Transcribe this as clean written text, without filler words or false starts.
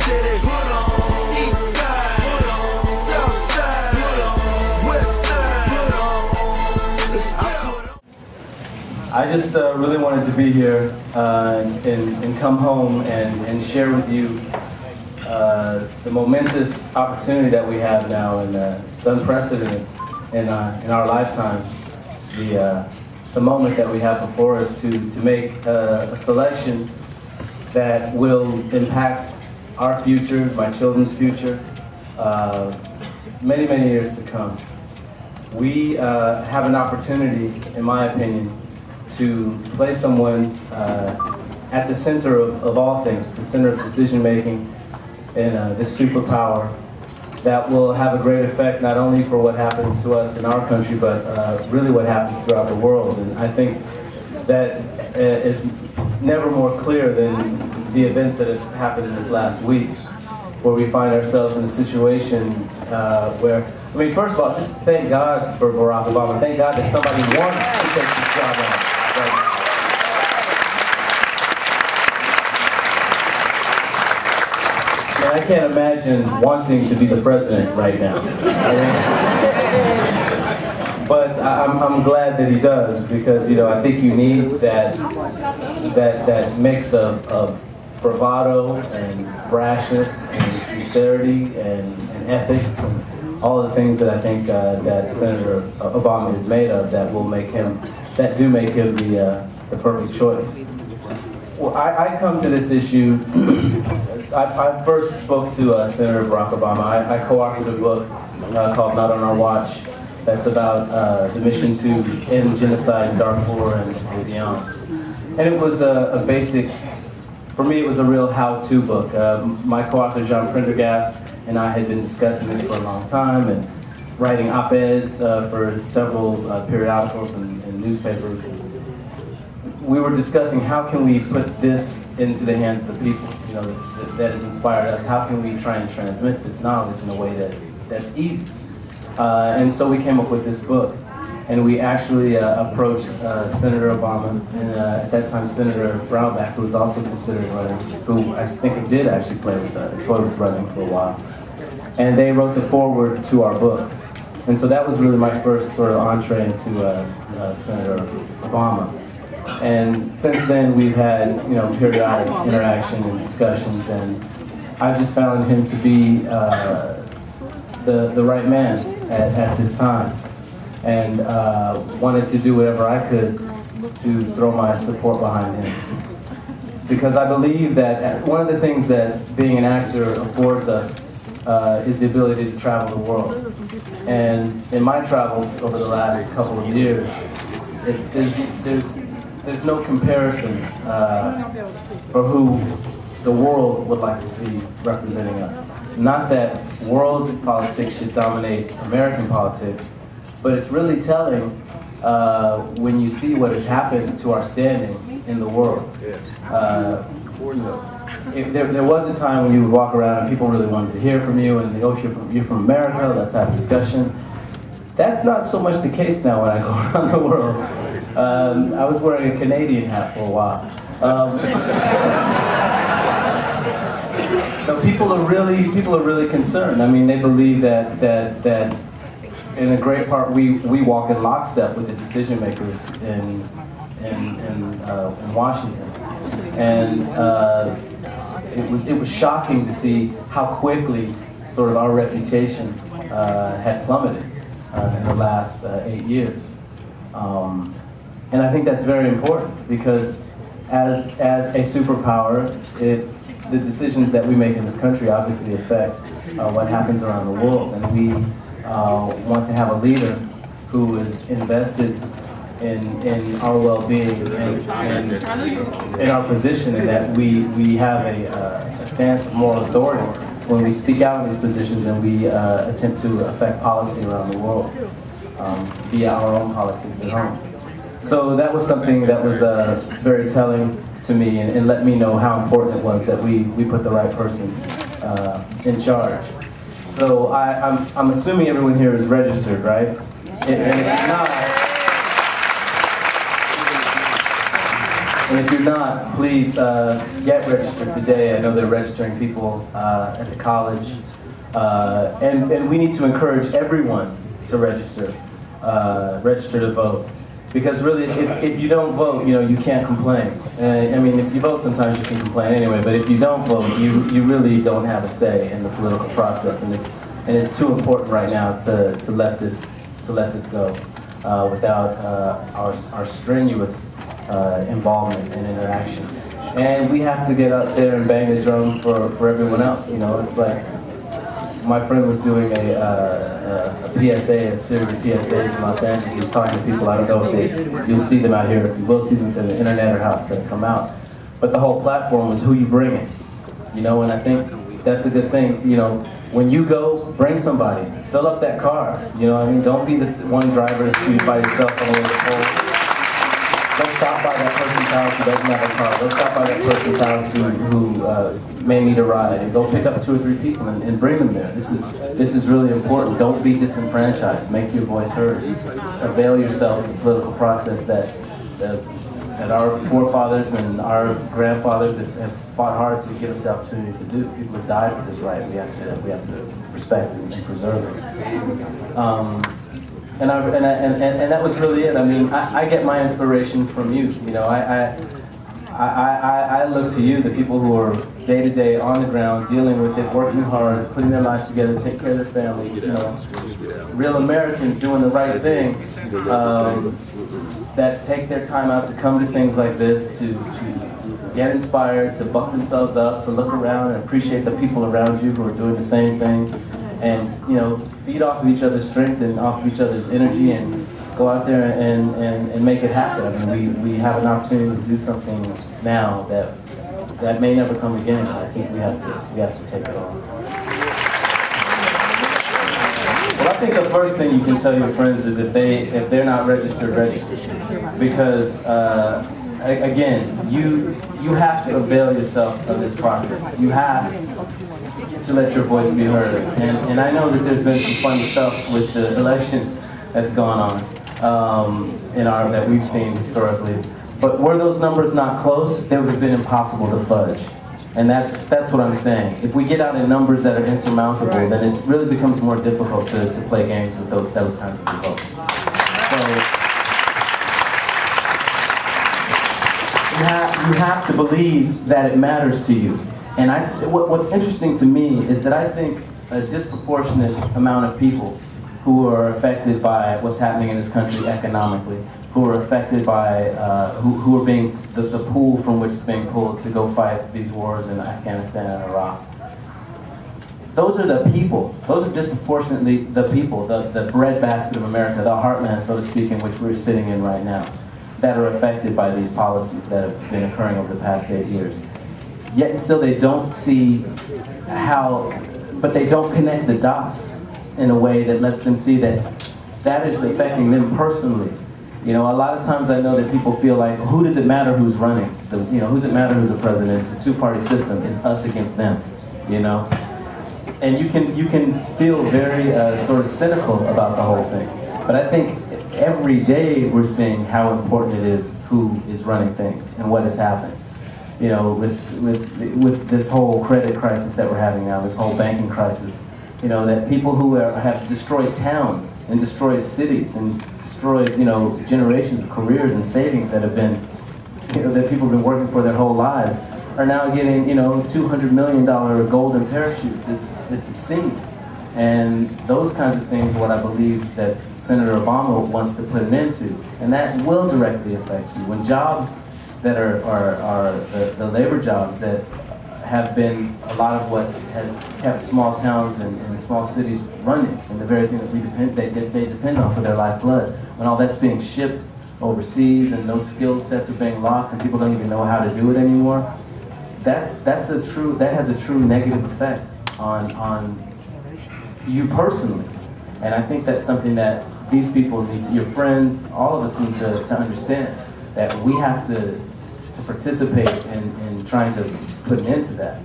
city, east side, south side, west side. I just really wanted to be here and come home and share with you the momentous opportunity that we have now, and it's unprecedented in our lifetime. The moment that we have before us to make a selection that will impact our futures, my children's future, many, many years to come. We have an opportunity, in my opinion, to place someone at the center of all things, the center of decision making, in this superpower that will have a great effect not only for what happens to us in our country, but really what happens throughout the world. And I think that is never more clear than the events that have happened in this last week, where we find ourselves in a situation where, I mean, first of all, just thank God for Barack Obama. Thank God that somebody wants to take this job on. I can't imagine wanting to be the president right now. But I'm glad that he does, because I think you need that mix of bravado and brashness and sincerity and ethics and all the things that I think that Senator Obama is made of that do make him the perfect choice. Well, I come to this issue. I first spoke to Senator Barack Obama. I co-authored a book called Not on Our Watch that's about the mission to end genocide in Darfur and beyond. And it was a basic, for me it was a real how-to book. My co-author John Prendergast and I had been discussing this for a long time and writing op-eds for several periodicals and newspapers. We were discussing how can we put this into the hands of the people, that has inspired us. How can we try and transmit this knowledge in a way that's easy? And so we came up with this book. And we actually approached Senator Obama, and at that time Senator Brownback, who was also considered running, who I think did actually play with toy with running for a while. And they wrote the foreword to our book. And so that was really my first sort of entree into Senator Obama. And since then, we've had periodic interaction and discussions, and I've just found him to be the right man at this time, and wanted to do whatever I could to throw my support behind him. Because I believe that one of the things that being an actor affords us is the ability to travel the world. And in my travels over the last couple of years, there's no comparison for who the world would like to see representing us. Not that world politics should dominate American politics, but it's really telling when you see what has happened to our standing in the world. There was a time when you would walk around and people really wanted to hear from you, and they go, if you're from America, let's have a discussion. That's not so much the case now when I go around the world. I was wearing a Canadian hat for a while. People are really concerned. I mean, they believe that in a great part we walk in lockstep with the decision makers in Washington, and it was shocking to see how quickly sort of our reputation had plummeted in the last 8 years. And I think that's very important, because as a superpower, the decisions that we make in this country obviously affect what happens around the world. And we want to have a leader who is invested in our well-being and in our position, and that we have a stance of moral authority when we speak out in these positions and we attempt to affect policy around the world via our own politics at home. So that was something that was very telling to me, and let me know how important it was that we put the right person in charge. So I'm assuming everyone here is registered, right? And if not, And if you're not, please get registered today. I know they're registering people at the college. And we need to encourage everyone to register to vote. Because really, if you don't vote, you can't complain. I mean, if you vote, sometimes you can complain anyway. But if you don't vote, you really don't have a say in the political process, and it's too important right now to let this go without our strenuous involvement and interaction. And we have to get out there and bang the drum for everyone else. It's like my friend was doing a PSA, a series of PSAs in Los Angeles. He was talking to people. I don't know if you'll see them out here, if you will see them through the internet or how it's going to come out. But the whole platform was who you bring in. And I think that's a good thing. When you go, bring somebody. Fill up that car. Don't be this one driver that's by yourself on the way to the poll. Don't stop by that person's house who doesn't have a car. Don't stop by that person's house who may need a ride. And go pick up 2 or 3 people and bring them there. This is really important. Don't be disenfranchised. Make your voice heard. Avail yourself of the political process that our forefathers and our grandfathers have fought hard to give us the opportunity to do. People have died for this right. We have to respect and preserve it. And that was really it. I mean, I get my inspiration from you. I look to you, the people who are day to day on the ground, dealing with it, working hard, putting their lives together, take care of their families. Real Americans doing the right thing. That take their time out to come to things like this, to get inspired, to buck themselves up, to look around and appreciate the people around you who are doing the same thing, and feed off of each other's strength and off of each other's energy, and go out there and make it happen. I mean, we have an opportunity to do something now that may never come again. I think we have to take it on. Well, I think the first thing you can tell your friends is if they're not registered, register. Because again, you have to avail yourself of this process. You have to let your voice be heard. And I know that there's been some funny stuff with the election that's gone on that we've seen historically. But were those numbers not close, they would have been impossible to fudge. And that's what I'm saying. If we get out in numbers that are insurmountable, then it really becomes more difficult to play games with those kinds of results. So you have to believe that it matters to you. And what's interesting to me is that I think a disproportionate amount of people who are affected by what's happening in this country economically, who are affected by, who are being, the pool from which is being pulled to go fight these wars in Afghanistan and Iraq. Those are the people. Those are disproportionately the people, the breadbasket of America, the heartland, so to speak, in which we're sitting in right now, that are affected by these policies that have been occurring over the past 8 years. Yet still they don't see but they don't connect the dots in a way that lets them see that is affecting them personally. A lot of times I know that people feel like, who does it matter who's running? Who does it matter who's the president? It's a two-party system. It's us against them, And you can feel very sort of cynical about the whole thing. But I think every day we're seeing how important it is who is running things and what has happened. With this whole credit crisis that we're having now, this whole banking crisis, that people who have destroyed towns and destroyed cities and destroyed, generations of careers and savings that have been, that people have been working for their whole lives, are now getting, $200 million golden parachutes. It's obscene. And those kinds of things are what I believe that Senator Obama wants to put an end to. And that will directly affect you. When jobs that are the labor jobs that have been a lot of what has kept small towns and small cities running, and the very things they depend on for their lifeblood, when all that's being shipped overseas and those skill sets are being lost and people don't even know how to do it anymore, that has a true negative effect on you personally. And I think that's something that these people need to, your friends, all of us need to understand, that we have to participate in trying to put an end to that.